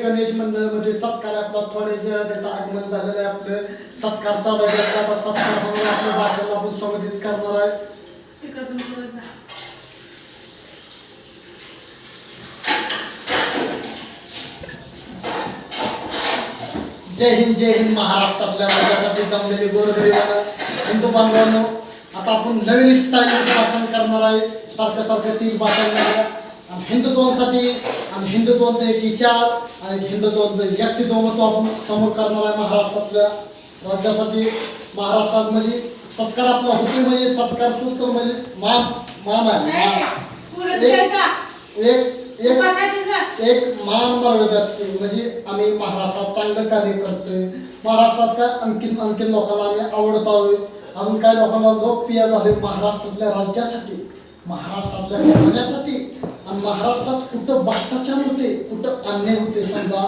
गणेश मंडळामध्ये सत्कार आपला थोड्याच वेळात आगमन झालेलं आहे. आपलं सत्कार चालू आहे. सत्कार म्हणून आपल्या भाषेला आपण संबोधित करणार आहे. जय हिंद जय हिंद. महाराष्ट्रातल्या राज्यासाठी जमलेली गोरगरिबांना हिंदू बांधवांनो, आता आपण नवीन स्टाईलमध्ये भाषण करणार आहे. सारख्या 3 भाषांमध्ये हिंदुत्वासाठी आणि हिंदुत्वाचा एक विचार आणि हिंदुत्वाचं व्यक्तित्व आपण समोर करणार आहे. महाराष्ट्रातल्या राज्यासाठी महाराष्ट्रात म्हणजे सत्कार आपला होते म्हणजे सत्कार तूच तर म्हणजे मान आहे. एक मान मर्यादा असते. म्हणजे आम्ही महाराष्ट्रात चांगलं कार्य करतोय. महाराष्ट्रात काय आणखीन लोकांना आम्ही आवडत आहोत. अजून काय लोकांना लोकप्रिय झाले महाराष्ट्रातल्या राज्यासाठी, महाराष्ट्रातल्या समाजासाठी. आणि महाराष्ट्रात कुठं भ्रष्टाचार होते, कुठं अन्याय होते. समजा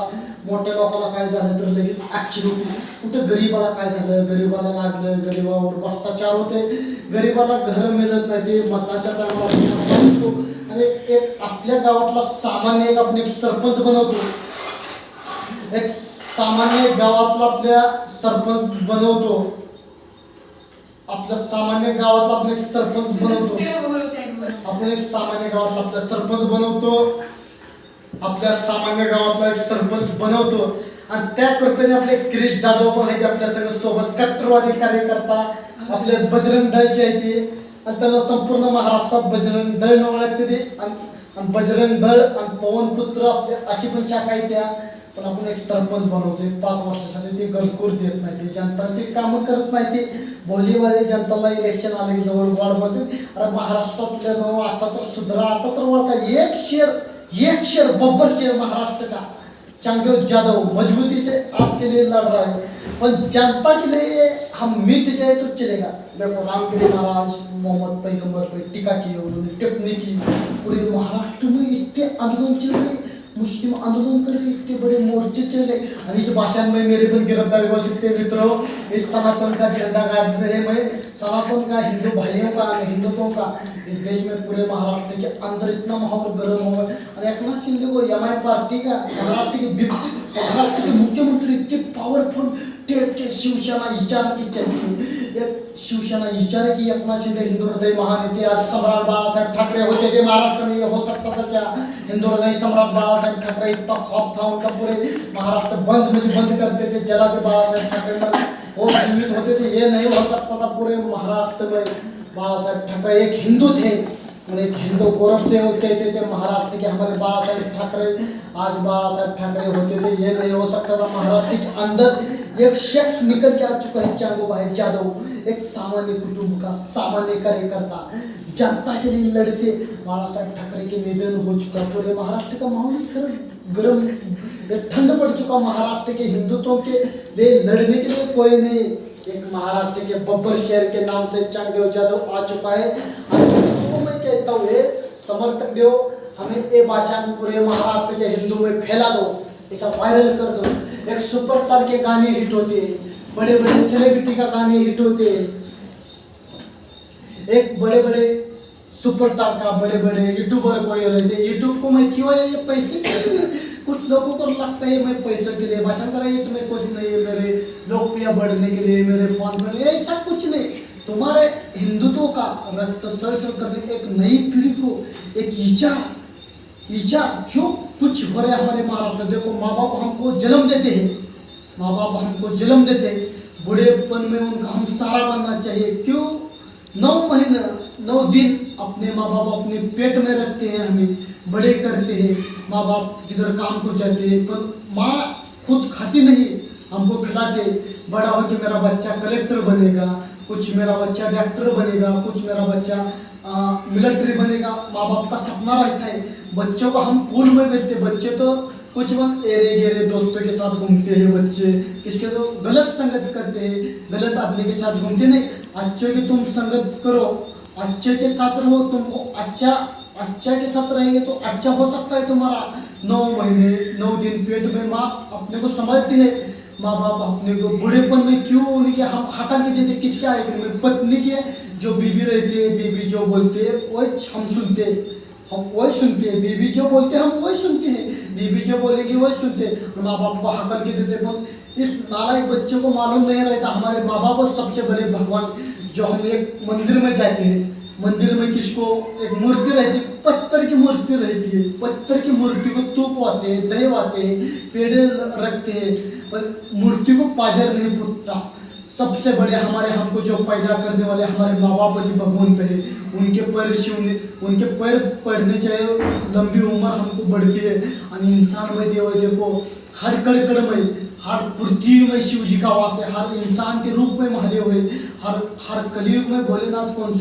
मोठ्या लोकांना काय झालं तर लगेच ऍक्शन होती. कुठं गरीबाला काय झालं, गरीबाला लागलं, गरीबावर भ्रष्टाचार होते, गरीबाला घर मिळत नाही, ते मताच्या टायमाला. आणि एक आपल्या गावातला सामान्य एक आपण एक सरपंच बनवतो. एक सामान्य गावातला आपल्या सरपंच बनवतो. आपल्या सामान्य गावातला आपण एक सरपंच बनवतो. आपण एक सामान्य गावातला आपला सरपंच बनवतो. आपल्या सामान्य गावातला एक सरपंच बनवतो. आणि त्या कृपेने आपले किरीट जाधव पण आहेत आपल्या सगळं सोबत. कट्टरवादी कार्यकर्ता आपले बजरंग दळचे आहे ते. आणि त्यांना संपूर्ण महाराष्ट्रात बजरंग दळ न ओळखते ते. आणि बजरंग दळ आणि पवनपुत्र आपले अशी पण शाखा आहे त्या. पण आपण एक सरपंच बनवतोय 5 वर्षासाठी. ते घरकुर देत नाही, ते जनतांची कामं करत नाही, ते भोलीवाली जनताला इलेक्शन आले की जवळ वाढ बोलते. अरे महाराष्ट्रातल्या नाव आता तर सुधरा, आता तर ओळखा. एक शेर बब्बर शेर महाराष्ट्र का चंद्रदेव जादव मजबूती से आपके लिए लड़ रहा है. पर जनता के लिए हम मिट जाए तो चलेगा. देखो रामगिरी महाराज मोहम्मद पैगंबर पे टीका की, उन्होंने टिप्पणी की. पूरे महाराष्ट्र में इतने आंदोलन चल रहे, मुस्लिम आंदोलन कर रहे, इतने बड़े मोर्चे चल रहे. और इस भाषण में मेरे भी गिरफ्तारी हो सकते हैं मित्रों. इस सनातन का झंडा गाड़ रहे मैं, सनातन का, हिंदू भाइयों का, हिंदुत्वों का. इस देश में पूरे महाराष्ट्र के अंदर इतना माहौल गर्म हो गया. और एकनाथ शिंदे को एमआई पार्टी का महाराष्ट्र के मुख्यमंत्री इतने पावरफुल टेट के शिवसेना विचार की चलती. एक शिवसेना विचार की एकनाथ शिंदे हिंदू हृदय महानेते. आज सम्राट बाळासाहेब ठाकरे होते थे महाराष्ट्र में, हो सकता था क्या हिंदू हृदय सम्राट बाळासाहेब ठाकरे. इतना खौफ था उनका, पूरे महाराष्ट्र बंद करते थे, जलाते बाळासाहेब ठाकरे वो जीवित होते थे. ये नहीं हो सकता था पूरे महाराष्ट्र में. बाळासाहेब ठाकरे एक हिंदू थे, एक हिंदू गौरव से वो कहते थे महाराष्ट्र के हमारे बाळासाहेब ठाकरे. आज बाळासाहेब ठाकरे होते थे, ये नहीं हो सकता था. महाराष्ट्र के अंदर एक शख्स निकल के आ चुका है, चांगोभाई जादव. एक सामान्य कुटुंब का सामान्य कार्यकर्ता, जनता के लिए लड़ते. बाळासाहेब ठाकरे के निधन हो चुका. पूरे महाराष्ट्र का माहौल गर्म ठंड पड़ चुका. महाराष्ट्र के हिंदुत्व के लिए लड़ने के लिए कोई नहीं. एक महाराष्ट्र के बब्बर शहर के नाम से चंद्रदेव जादव आ चुका है. और मैं कहता हूँ ये समर्थक दो, हमें ये भाषा पूरे महाराष्ट्र के हिंदू में फैला दो, ऐसा वायरल कर दो. एक सुपरस्टार के गाने हिट होते, बड़े बड़े सेलिब्रिटी का गाने हिट होते. एक बड़े बड़े सुपरस्टार का, बड़े बड़े यूट्यूबर को ये रहते. यूट्यूब को मैं क्यों ये पैसे कुछ लोगों को लगता है मैं पैसों के लिए भाषण कर रहा है, इसमें कुछ नहीं है. मेरे लोकप्रिय बढ़ने के लिए, मेरे फोन पर ऐसा कुछ नहीं. तुम्हारे हिंदुत्व का रक्त सलसल करने, एक नई पीढ़ी को एक विचार जो कुछ हो रहा है हमारे महाराष्ट्र. देखो माँ बाप हमको जन्म देते हैं, माँ बाप हमको जन्म देते हैं. बूढ़ेपन में उनका हम सहारा बनना चाहिए. क्यों 9 महीने 9 दिन अपने माँ बाप अपने पेट में रखते हैं, हमें बड़े करते हैं. माँ बाप किधर काम को जाते हैं, पर माँ खुद खाती नहीं, हमको खिलाते. बड़ा हो कि मेरा बच्चा कलेक्टर बनेगा, कुछ मेरा बच्चा डॉक्टर बनेगा, कुछ मेरा बच्चा मिलिट्री बनेगा. माँ बाप का सपना रहता है. बच्चों को हम पूल में भेजते. बच्चे तो कुछ वक्त एरे गेरे दोस्तों के साथ घूमते हैं. बच्चे किसके तो गलत संगत करते हैं, गलत आदमी के साथ घूमते नहीं. अच्छे की तुम संगत करो, अच्छे के साथ रहो, तुमको अच्छा के साथ रहेंगे तो अच्छा हो सकता है तुम्हारा. 9 महीने 9 दिन पेट में माँ अपने को संभालती है. माँ बाप अपने को बूढ़ेपन में क्यों उनके हम हकल के देते. किसके आएगा में पत्नी के जो बीबी रहती है, बीबी जो बोलते है वो हम सुनते. हम वही सुनते हैं, बीबी जो बोलते हैं हम वही सुनते हैं, बीबी जो बोलेगी वही सुनते हैं, माँ बाप को हकल के देते। पर इस नालायक बच्चे को मालूम नहीं रहता हमारे माँ बाप सबसे बड़े भगवान। जो हम एक मंदिर में जाते हैं, मंदिर में किसको एक मूर्ति रहती है, पत्थर की मूर्ति रहती है, पत्थर की मूर्ति को तूपवाते हैं, दहवाते हैं, पेड़े रखते हैं, पर मूर्ति को पाजर नहीं फूटता। सबसे बड़े हमारे हमको जो पैदा करने वाले हमारे माँ बाप जी भगवंत है, उनके पैर छूने, उनके पैर पड़ने चाहिए, लंबी उम्र हमको बढ़ती है। और इंसान में देखो हर कड़ में, हर पृथ्वी में शिव जी का वास है, हर इंसान के रूप में महादेव है, हर कलयुग में भोलेनाथ कौन से